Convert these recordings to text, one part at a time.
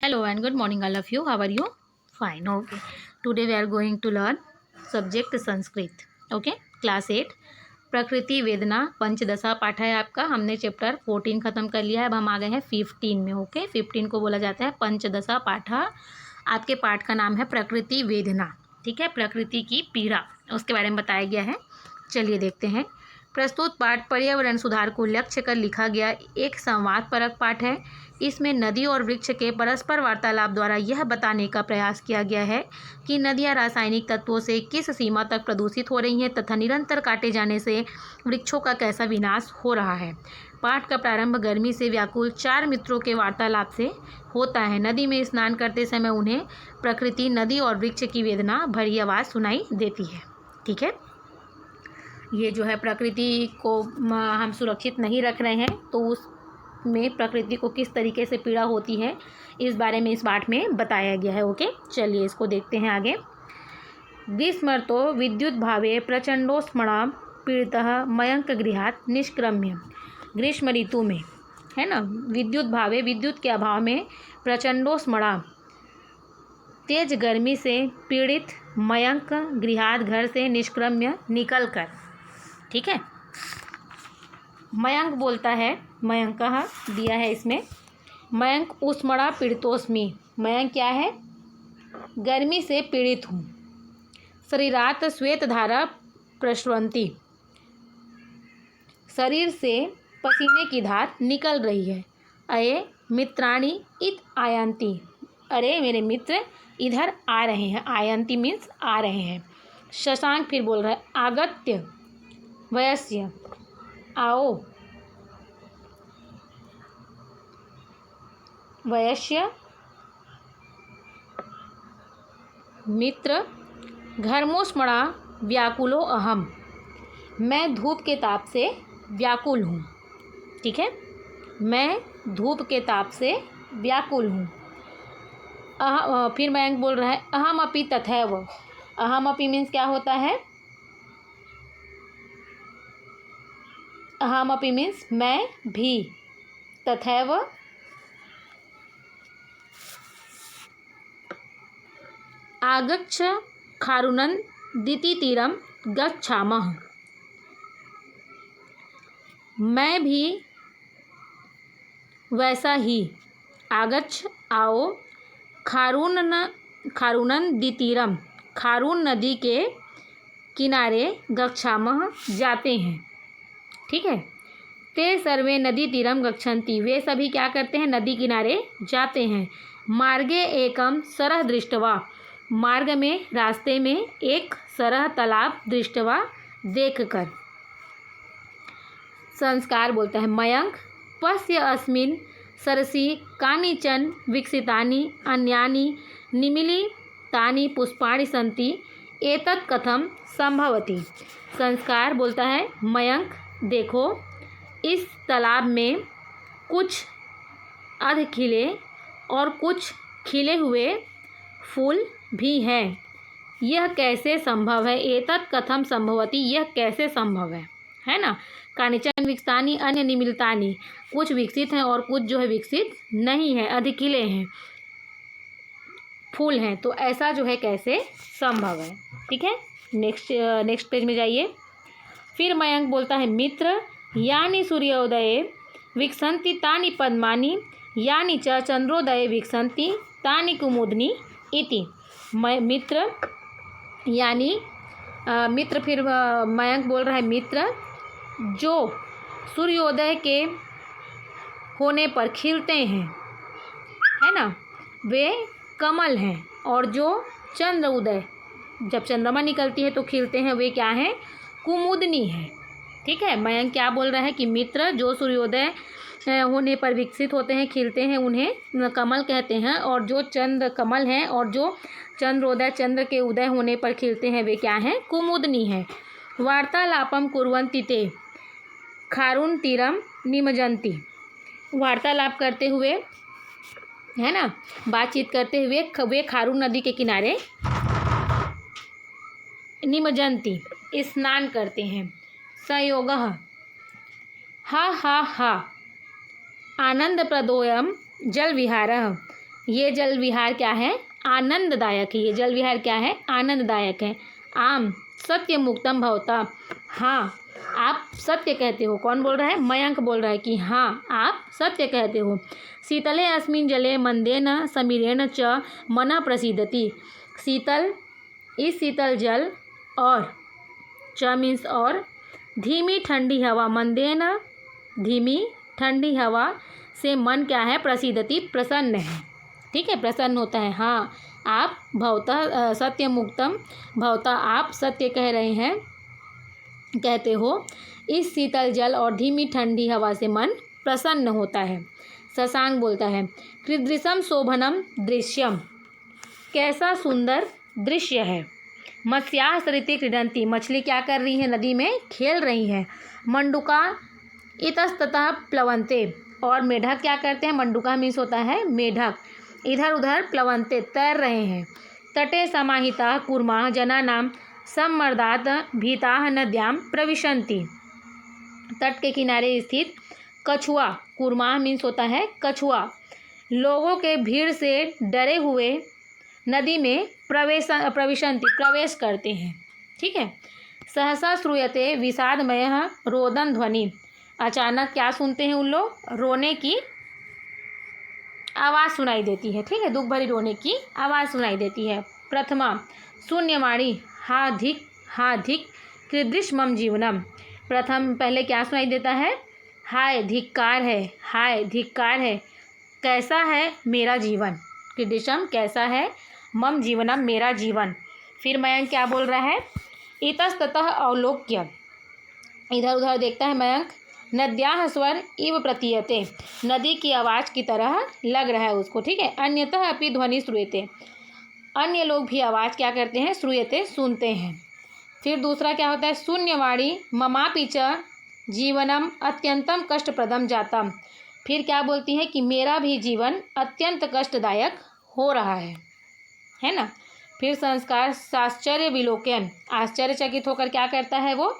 Hello and good morning, all of you. How are you? Fine. Okay. Today we are going to learn subject Sanskrit. Okay. Class 8 प्रकृति वेदना पंचदशा पाठ है आपका। हमने chapter 14 खत्म कर लिया है। अब हम आ गए हैं 15 में। ओके 15 को बोला जाता है पंचदशा पाठ। आपके पाठ का नाम है प्रकृति वेदना। ठीक है, प्रकृति की पीड़ा उसके बारे में बताया गया है। चलिए देखते हैं। प्रस्तुत पाठ पर्यावरण सुधार को लक्ष्य कर लिखा गया एक संवाद परक पाठ है। इसमें नदी और वृक्ष के परस्पर वार्तालाप द्वारा यह बताने का प्रयास किया गया है कि नदियाँ रासायनिक तत्वों से किस सीमा तक प्रदूषित हो रही हैं तथा निरंतर काटे जाने से वृक्षों का कैसा विनाश हो रहा है। पाठ का प्रारंभ गर्मी से व्याकुल 4 मित्रों के वार्तालाप से होता है। नदी में स्नान करते समय उन्हें प्रकृति, नदी और वृक्ष की वेदना भरी आवाज़ सुनाई देती है। ठीक है, ये जो है प्रकृति को हम सुरक्षित नहीं रख रहे हैं तो उसमें प्रकृति को किस तरीके से पीड़ा होती है इस बारे में इस पाठ में बताया गया है। ओके, चलिए इसको देखते हैं आगे। ग्रीष्मर्तो विद्युत भावे प्रचंडोष्मणा पीड़ितः मयंक गृहात निष्क्रम्य। ग्रीष्म ऋतु में है ना, विद्युत भावे विद्युत के अभाव में प्रचंडोष्मणा तेज गर्मी से पीड़ित मयंक गृहात घर से निष्क्रम्य निकल कर। ठीक है, मयंक बोलता है, मयंक दिया है इसमें, मयंक उष्मणा पीड़ितोस्मि। मयंक क्या है? गर्मी से पीड़ित हूँ। शरीरात श्वेत धारा प्रस्रवंती, शरीर से पसीने की धार निकल रही है। अये मित्राणि इत आयंती, अरे मेरे मित्र इधर आ रहे हैं। आयंती मीन्स आ रहे हैं। शशांक फिर बोल रहा है, आगत्य वयस्य, आओ। वयस्य मित्र, घर्मोष्मणा व्याकुलो अहम, मैं धूप के ताप से व्याकुल हूँ। ठीक है, मैं धूप के ताप से व्याकुल हूँ। फिर मयंक बोल रहा है, अहम अपि तथैव। अहम अपि मीन्स क्या होता है? अहम अपि मीन्स मैं भी, तथैव आगच्छ खारुनन दिति तीरम गच्छामः, मैं भी वैसा ही। आगच्छ आओ, खारुनन दितीरम, खारून नदी के किनारे गच्छामः जाते हैं। ठीक है, ते सर्वे नदी तीरम गच्छन्ति, वे सभी क्या करते हैं? नदी किनारे जाते हैं। मार्गे एकम सरह दृष्टवा, मार्ग में रास्ते में एक सरह तालाब दृष्टवा देखकर। संस्कार बोलता है, मयंक पश्य अस्मिन् सरसि कानिचन विकसितानि अन्यानि निमीलितानि पुष्पाणि सन्ति, एतत् कथम संभवति। संस्कार बोलता है, मयंक देखो, इस तालाब में कुछ अर्ध खिले और कुछ खिले हुए फूल भी हैं। यह कैसे संभव है? एतत् कथम संभवति, यह कैसे संभव है ना। कानिचन विकसितानि अन्य निमीलितानि, कुछ विकसित हैं और कुछ जो है विकसित नहीं है, अर्ध खिले हैं, फूल हैं, तो ऐसा जो है कैसे संभव है। ठीक है, नेक्स्ट पेज में जाइए। फिर मयंक बोलता है, मित्र यानी सूर्योदये विकसन्ति तानि पद्मानि, यानी च चंद्रोदये विकसन्ति तानि कुमुदनी इति। मित्र यानी मित्र, फिर मयंक बोल रहा है, मित्र जो सूर्योदय के होने पर खिलते हैं, है ना, वे कमल हैं, और जो चंद्र उदय, जब चंद्रमा निकलती है तो खिलते हैं, वे क्या हैं? कुमुदनी है। ठीक है, मयंक क्या बोल रहा है कि मित्र जो सूर्योदय होने पर विकसित होते हैं, खिलते हैं, उन्हें कमल कहते हैं, और जो चंद्र कमल हैं और जो चंद्रोदय, चंद्र के उदय होने पर खिलते हैं, वे क्या हैं? कुमुदनी हैं। वार्तालापम कुर्वन्ति ते खारून तीरम निमजन्ति, वार्तालाप करते हुए, है ना, बातचीत करते हुए वे खारून नदी के किनारे निमजन्ति स्नान करते हैं। संयोगः हा हा हा आनंदप्रदोयम जल विहारः, ये जल विहार क्या है, आनंददायक है। ये जल विहार क्या है, आनंददायक है। आम सत्य मुक्तम भवता, हाँ आप सत्य कहते हो। कौन बोल रहा है, मयंक बोल रहा है कि हाँ आप सत्य कहते हो। शीतले अस्मिन् जले मंदेन समीरेण च मन प्रसीदति, शीतल इस शीतल जल और च मीन्स और, धीमी ठंडी हवा, मंदेन धीमी ठंडी हवा से मन क्या है, प्रसीदति प्रसन्न है। ठीक है, प्रसन्न होता है। हाँ आप भवता सत्य मुक्तम भवता, आप सत्य कह रहे हैं, कहते हो। इस शीतल जल और धीमी ठंडी हवा से मन प्रसन्न होता है। शशांक बोलता है कीदृशम शोभनम दृश्यम, कैसा सुंदर दृश्य है। मत्स्याः सरिते क्रीडन्ति, मछली क्या कर रही है, नदी में खेल रही है। मंडूका इतस्ततः प्लवन्ते, और मेढक क्या करते हैं, मंडूका मीन्स होता है मेढक, इधर उधर प्लवन्ते तैर रहे हैं। तटे समाहिताः कूर्माः जनानां सम्मर्दात् भीताः नद्यां प्रविशन्ति, तट के किनारे स्थित कछुआ, कूर्माः मीन्स होता है कछुआ, लोगों के भीड़ से डरे हुए नदी में प्रविशन्ति प्रवेश करते हैं। ठीक है। सहसा श्रूयते विषादमयः रोदन ध्वनि, अचानक क्या सुनते हैं उन लोग, रोने की आवाज़ सुनाई देती है। ठीक है, दुख भरी रोने की आवाज़ सुनाई देती है। प्रथमा शून्यवाणी हा धिक कीदृश मम जीवनम, प्रथम पहले क्या सुनाई देता है, हाय धिक्कार है, हाय धिक्कार है, कैसा है मेरा जीवन, कीदृशम कैसा है, मम जीवनम मेरा जीवन। फिर मयंक क्या बोल रहा है, इतस्ततः अवलोक्य, इधर उधर देखता है मयंक, नद्याः स्वर इव प्रतीयते, नदी की आवाज़ की तरह लग रहा है उसको। ठीक है। अन्यतः अपि ध्वनि श्रूयते, अन्य लोग भी आवाज़ क्या करते हैं, श्रूयते सुनते हैं। फिर दूसरा क्या होता है, शून्यवाणी ममापि च जीवनम अत्यंतम कष्टप्रदम जातम, फिर क्या बोलती है कि मेरा भी जीवन अत्यंत कष्टदायक हो रहा है ना। फिर संस्कार साश्चर्य विलोकन, आश्चर्यचकित होकर क्या करता है, वो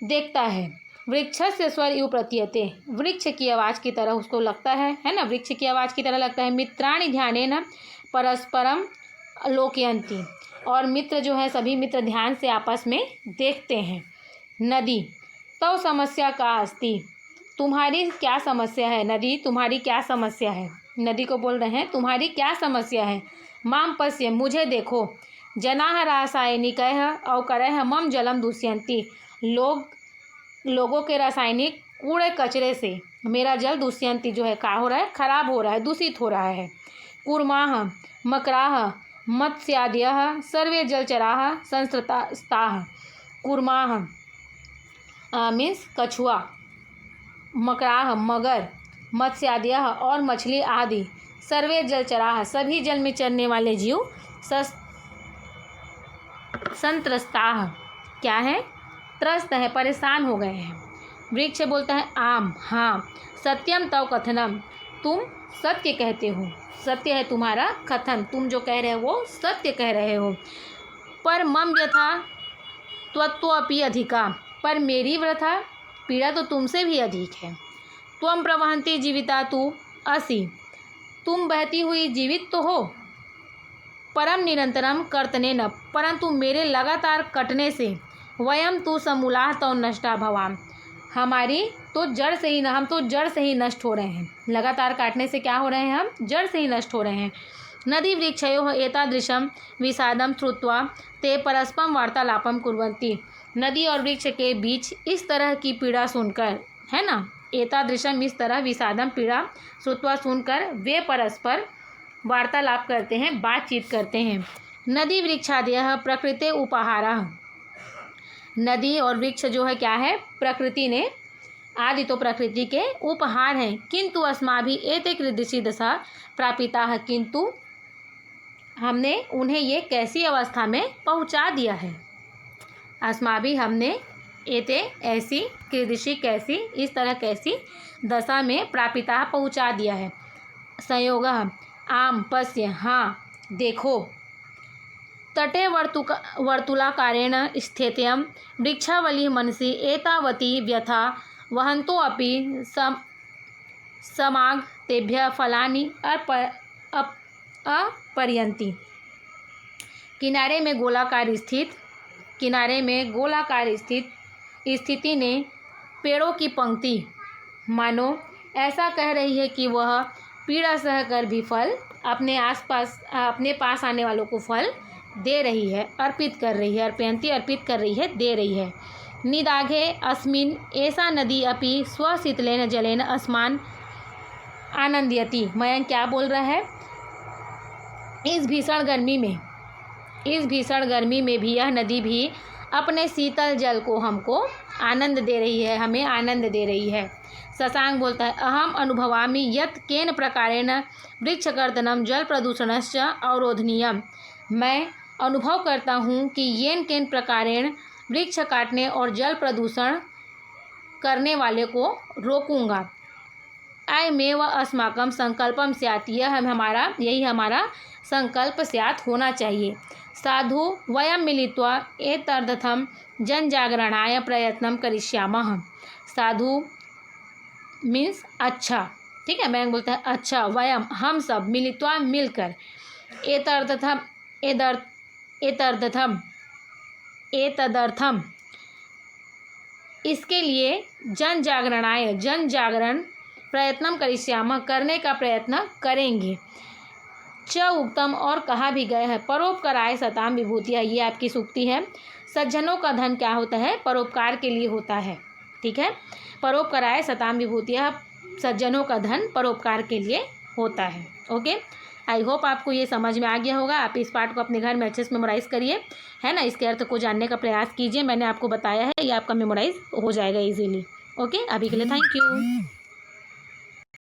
देखता है। वृक्षस्य स्वर इव प्रतीयते, वृक्ष की आवाज़ की तरह उसको लगता है ना, वृक्ष की आवाज़ की तरह लगता है। मित्राणि ध्यानेन परस्परम लोकयन्ति, और मित्र जो है सभी मित्र ध्यान से आपस में देखते हैं। नदी तव समस्या का अस्ति, तुम्हारी क्या समस्या है, नदी तुम्हारी क्या समस्या है, नदी को बोल रहे हैं तुम्हारी क्या समस्या है। माम पश्य, मुझे देखो। जनाः रासायनिकैः अवकरैः मम जलम दूषयन्ति, लोगों के रासायनिक कूड़े कचरे से मेरा जल दूषयन्ति जो है क्या हो रहा है, खराब हो रहा है, दूषित हो रहा है। कूर्माः मकराः मत्स्यादयः सर्वे जलचराः संस्कृताः, कूर्माः मीन्स कछुआ, मकराह मगर, मत्स्यादयः और मछली आदि, सर्वे जलचराः सभी जल में चरने वाले जीव, संत्रस्ताः क्या है, त्रस्त है, परेशान हो गए हैं। वृक्ष बोलता है आम हाँ, सत्यम तव कथनम, तुम सत्य कहते हो, सत्य है तुम्हारा कथन, तुम जो कह रहे हो वो सत्य कह रहे हो। पर मम व्यथा त्वत्वपि अधिका, पर मेरी व्यथा पीड़ा तो तुमसे भी अधिक है। त्वं प्रवहन्ति जीविता तु असि, तुम बहती हुई जीवित तो हो। परम निरंतरम कर्तनेन, परंतु मेरे लगातार कटने से, वयम तु समूलाः तौ नष्टा भवाम, हमारी तो जड़ से ही हम तो जड़ से ही नष्ट हो रहे हैं, लगातार काटने से क्या हो रहे हैं, हम जड़ से ही नष्ट हो रहे हैं। नदी वृक्षयोः एतादृशम विषादम श्रुत्वा ते परस्परम वार्तालापम कुर्वन्ति, नदी और वृक्ष के बीच इस तरह की पीड़ा सुनकर, है ना, एतादृशम इस तरह, विषादम पीड़ा, श्रुत्वा सुनकर, वे परस्पर वार्तालाप करते हैं, बातचीत करते हैं। नदी वृक्षादयः प्रकृते उपहारः, नदी और वृक्ष जो है क्या है, प्रकृति ने, आदि तो प्रकृति के उपहार हैं। किंतु अस्माभिः एते कीदृशी दशा प्रापिताः, किंतु हमने उन्हें ये कैसी अवस्था में पहुंचा दिया है। अस्माभिः हमने, एते ऐसी, कीदृशी कैसी, इस तरह कैसी, दशा में प्रापिताः पहुंचा दिया है। संयोगः आम पश्य हाँ देखो। तटे वर्तुलाकारेण स्थित्यं वृक्षावलिः मनसि एतावती व्यथा वहन्तो अपि समाग तेभ्यः फलानि अपरयन्ति। किनारे में गोलाकार स्थित स्थिति ने पेड़ों की पंक्ति मानो ऐसा कह रही है कि वह पीड़ा सहकर भी फल अपने पास आने वालों को फल दे रही है, अर्पित कर रही है, अर्पित कर रही है, दे रही है। निदाघे अस्मिन् एषा नदी अपि स्वशीतलेन जलेन अस्मान् आनंदयति। मयंक क्या बोल रहा है? इस भीषण गर्मी में भी यह नदी भी अपने शीतल जल को हमको आनंद दे रही है, हमें आनंद दे रही है। शशांक बोलता है अहम अनुभवामि यत् केन प्रकारेण वृक्षकर्तनं जल प्रदूषणश्च अवरोधनीयम्। मैं अनुभव करता हूँ कि येन केन प्रकारेण वृक्ष काटने और जल प्रदूषण करने वाले को रोकूंगा। अयमेव अस्माकं संकल्पम स्यात्। यही हमारा संकल्प स्यात् होना चाहिए। साधु वयं मिलित्वा एतदर्थं जनजागरणाय प्रयत्नं करिष्यामः। साधु मीन्स अच्छा, ठीक है। मैं बोलता है अच्छा, वयम हम सब, मिलित्वा मिलकर, एतदर्थम इसके लिए जन जागरण प्रयत्न करिष्यामः करने का प्रयत्न करेंगे। च उत्तम और कहा भी गया है परोपकाराय सताम विभूतिया। ये आपकी सूक्ति है। सज्जनों का धन क्या होता है? परोपकार के लिए होता है, ठीक है। परोपकाराय सताम विभूतिया, सज्जनों का धन परोपकार के लिए होता है। ओके, आई होप आपको ये समझ में आ गया होगा। आप इस पार्ट को अपने घर में अच्छे से मेमोराइज़ करिए, है ना। इसके अर्थ को जानने का प्रयास कीजिए। मैंने आपको बताया है, ये आपका मेमोराइज हो जाएगा इजीली। ओके, अभी के लिए थैंक यू।